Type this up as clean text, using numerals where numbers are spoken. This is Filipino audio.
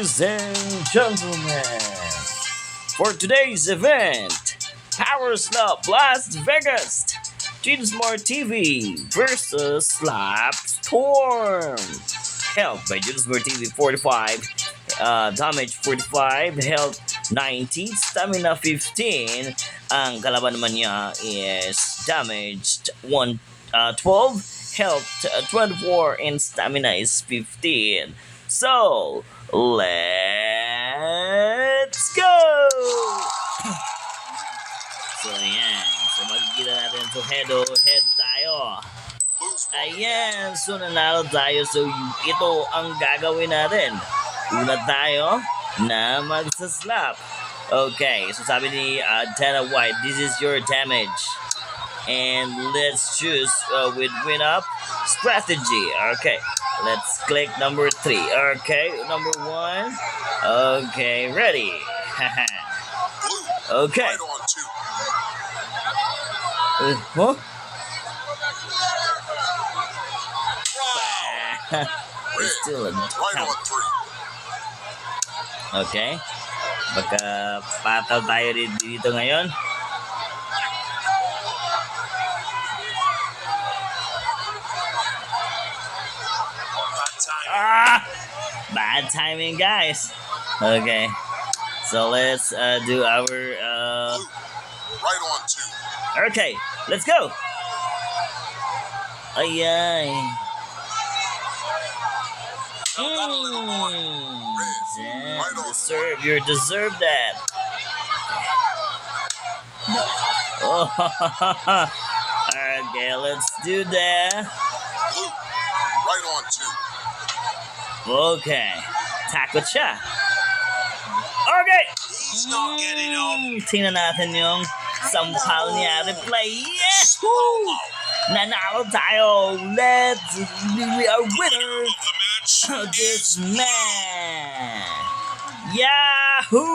Ladies and gentlemen, for today's event, Power Slap Las Vegas, JadesmarTV versus Slap Storm. Health by JadesmarTV 45, damage 45, health 90, stamina 15. Ang kalaban naman niya is damaged 12, health 24, and stamina is 15. So, let's go! So, ayan. So, magkikita natin. So, head tayo. Ayan. So, nanalo tayo. So, ito ang gagawin natin. Una tayo na magsaslap. Okay. So, sabi ni Dana White, this is your damage. And let's choose with win up strategy. Okay. Let's click number 3. Okay. Number 1. Okay. Ready. Okay. Huh? It's still a count. Okay. Baka patal tayo dito ngayon. Bad timing, guys. Okay. So let's do our right on 2. Okay, let's go. Ay. You deserve that. Oh, okay, let's do that. Blue, right on 2. Okay, takot siya. Okay. He's not getting up. Tingnan natin yung sampal niya. Replay. Yes! Woo! Nanalo tayo. We are winner of this match. Yahoo!